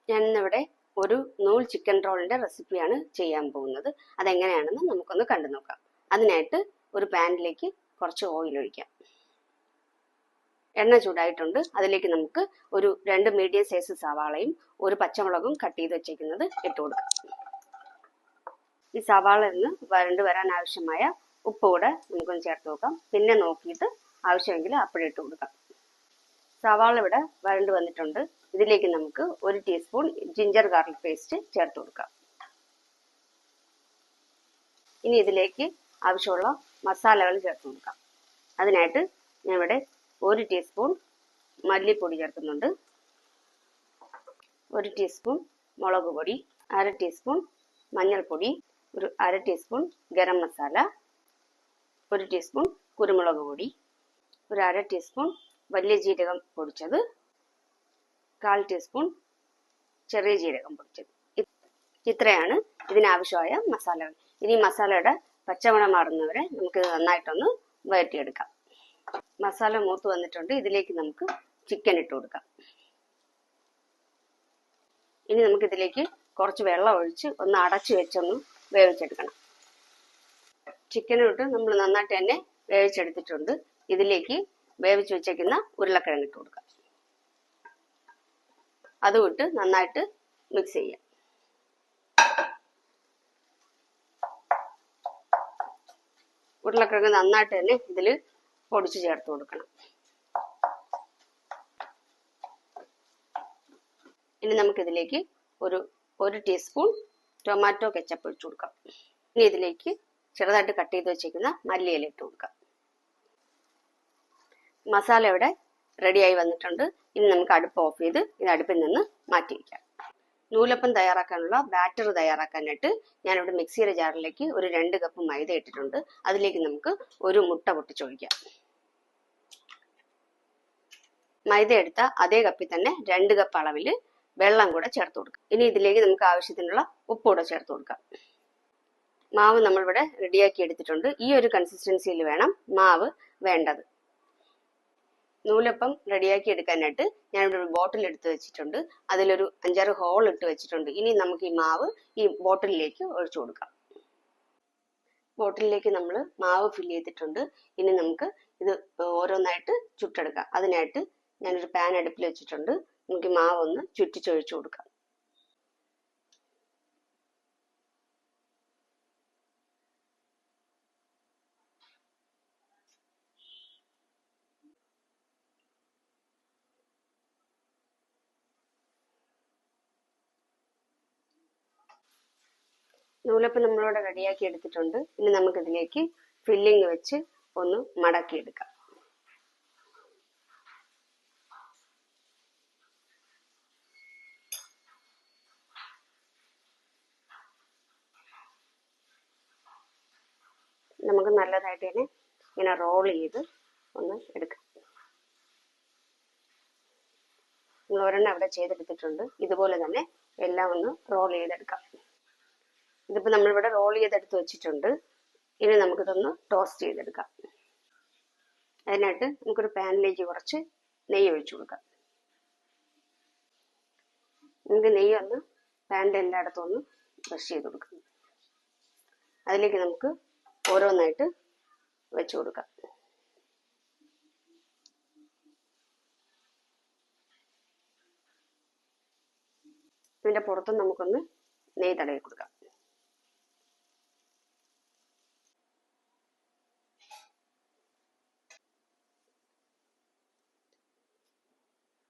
ഞാൻ ഇന്നിവിടെ ഒരു നൂൽ ചിക്കൻ റോളിന്റെ റെസിപ്പിയാണ് ചെയ്യാൻ പോകുന്നത്. അതെങ്ങനെയാണെന്ന് നമുക്കൊന്ന് കണ്ടു നോക്കാം. അതിനായിട്ട് ഒരു പാനിലേക്ക് കുറച്ച് ഓയിൽ ഒഴിക്കാം. എണ്ണ ചൂടായിട്ടുണ്ട്. അതിലേക്ക് നമുക്ക് ഒരു 2 മീഡിയം സൈസ് സവാളയും ഒരു പച്ചമുളകും കട്ട് ചെയ്ത് വെച്ചേക്കുന്നത് ഇട്ട് കൊടുക്കാം. ഈ സവാളയിൽ നിന്ന് വരണ്ട് വരാൻ ആവശ്യമായ ഉപ്പ് കൂടെ നമുക്കൊന്ന് ചേർത്ത് നോക്കാം. പിന്നെ നോക്കിയിട്ട് ആവശ്യമെങ്കിൽ അപ്പോഴിട്ട് കൊടുക്കാം. സവാള ഇവിടെ വരണ്ട് വന്നിട്ടുണ്ട്. ഇതിലേക്ക് നമുക്ക് 1 ടീസ്പൂൺ ജിഞ്ചർ ഗാർലിക് പേസ്റ്റ് ചേർത്ത് കൊടുക്കാം. ഇനി ഇതിലേക്ക് ആവശ്യമുള്ള മസാലകൾ ചേർത്ത് കൊടുക്കാം. അതിനായിട്ട് ഞാൻ ഇവിടെ 1 ടീസ്പൂൺ മല്ലിപ്പൊടി ചേർക്കുന്നുണ്ട്, 1 ടീസ്പൂൺ മുളക് പൊടി, 1/2 ടീസ്പൂൺ മഞ്ഞൾപ്പൊടി, ഒരു 1/2 ടീസ്പൂൺ ഗരം മസാല, 1 ടീസ്പൂൺ കുരുമുളക് പൊടി, ഒരു 1/2 ടീസ്പൂൺ വലിയ ജീരകം പൊടിച്ചത്, 1/4 ടീസ്പൂൺ ചെറിയ ജീരകം പൊടിച്ചത്. ഇത്രയാണ് ഇതിനാവശ്യമായ മസാലകൾ. ഇനി മസാലയുടെ പച്ചമണം മാറുന്നവരെ നമുക്ക് നന്നായിട്ടൊന്ന് വഴറ്റിയെടുക്കാം. മസാല മൂത്ത് വന്നിട്ടുണ്ട്. ഇതിലേക്ക് നമുക്ക് ചിക്കൻ ഇട്ട് കൊടുക്കാം. ഇനി നമുക്ക് ഇതിലേക്ക് കുറച്ച് വെള്ളം ഒഴിച്ച് ഒന്ന് അടച്ചു വെച്ചൊന്ന് വേവിച്ചെടുക്കണം. ചിക്കനും ഇട്ട് നമ്മൾ നന്നായിട്ട് തന്നെ വേവിച്ചെടുത്തിട്ടുണ്ട്. ഇതിലേക്ക് വേവിച്ച് വെച്ചേക്കുന്ന ഉരുളക്കിഴങ്ങ് ഇട്ട് കൊടുക്കാം. അതും ഇട്ട് നന്നായിട്ട് മിക്സ് ചെയ്യാം. ഉരുളക്കിഴങ്ങ് നന്നായിട്ട് തന്നെ ഇതിൽ പൊടിച്ച് ചേർത്ത് കൊടുക്കണം. ഇനി നമുക്കിതിലേക്ക് ഒരു ടീസ്പൂൺ ടൊമാറ്റോ കെച്ചപ്പ് ഒഴിച്ചു കൊടുക്കാം. ഇനി ഇതിലേക്ക് ചെറുതായിട്ട് കട്ട് ചെയ്ത് വെച്ചേക്കുന്ന മല്ലിയില ഇട്ട് കൊടുക്കാം. മസാല ഇവിടെ റെഡിയായി വന്നിട്ടുണ്ട്. ഇനി നമുക്ക് അടുപ്പ് ഓഫ് ചെയ്ത് ഇത് അടുപ്പിൽ നിന്ന് മാറ്റി വയ്ക്കാം. നൂലപ്പം തയ്യാറാക്കാനുള്ള ബാറ്റർ തയ്യാറാക്കാനായിട്ട് ഞാനിവിടെ മിക്സിയുടെ ജാറിലേക്ക് ഒരു 2 കപ്പ് മൈദ ഇട്ടിട്ടുണ്ട്. അതിലേക്ക് നമുക്ക് ഒരു മുട്ട പൊട്ടിച്ചൊഴിക്കാം. മൈദ എടുത്ത അതേ കപ്പിൽ തന്നെ 2 കപ്പ് അളവിൽ വെള്ളം കൂടെ ചേർത്ത് കൊടുക്കാം. ഇനി ഇതിലേക്ക് നമുക്ക് ആവശ്യത്തിനുള്ള ഉപ്പ് കൂടെ ചേർത്ത് കൊടുക്കാം. മാവ് നമ്മളിവിടെ റെഡിയാക്കി എടുത്തിട്ടുണ്ട്. ഈ ഒരു കൺസിസ്റ്റൻസിയിൽ വേണം മാവ് വേണ്ടത്. നൂലപ്പം റെഡിയാക്കി എടുക്കാനായിട്ട് ഞാനിവിടെ ഒരു ബോട്ടിൽ എടുത്ത് വെച്ചിട്ടുണ്ട്. അതിലൊരു 5-6 ഹോൾ ഇട്ട് വെച്ചിട്ടുണ്ട്. ഇനി നമുക്ക് ഈ മാവ് ഈ ബോട്ടിലേക്ക് ഒഴിച്ചു കൊടുക്കാം. ബോട്ടിലേക്ക് നമ്മൾ മാവ് ഫില്ല് ചെയ്തിട്ടുണ്ട്. ഇനി നമുക്ക് ഇത് ഓരോന്നായിട്ട് ചുട്ടെടുക്കാം. അതിനായിട്ട് ഞാനൊരു പാൻ അടുപ്പിൽ വെച്ചിട്ടുണ്ട്. നമുക്ക് മാവ് ഒന്ന് ചുറ്റിച്ചൊഴിച്ചു കൊടുക്കാം. നൂലപ്പം നമ്മളിവിടെ റെഡിയാക്കി എടുത്തിട്ടുണ്ട്. ഇനി നമുക്കിതിലേക്ക് ഫില്ലിങ് വെച്ച് ഒന്ന് മടക്കിയെടുക്കാം. നമുക്ക് നല്ലതായിട്ട് തന്നെ ഇങ്ങനെ റോൾ ചെയ്ത് ഒന്ന് എടുക്കാം. നമ്മൾ ഒരെണ്ണം അവിടെ ചെയ്തെടുത്തിട്ടുണ്ട്. ഇതുപോലെ തന്നെ എല്ലാം ഒന്ന് റോൾ ചെയ്തെടുക്കാം. ഇതിപ്പോൾ നമ്മളിവിടെ റോൾ ചെയ്തെടുത്ത് വെച്ചിട്ടുണ്ട്. ഇനി നമുക്കിതൊന്ന് ടോസ്റ്റ് ചെയ്തെടുക്കാം. അതിനായിട്ട് നമുക്കൊരു പാനിലേക്ക് കുറച്ച് നെയ്യ് ഒഴിച്ചു കൊടുക്കാം. നമുക്ക് നെയ്യ് ഒന്ന് പാനിൻ്റെ എല്ലായിടത്തും ഒന്ന് ബ്രഷ് ചെയ്ത് കൊടുക്കാം. അതിലേക്ക് നമുക്ക് ഓരോന്നായിട്ട് വെച്ചു കൊടുക്കാം. ഇതിൻ്റെ പുറത്തും നമുക്കൊന്ന് നെയ്യ് തടവി കൊടുക്കാം.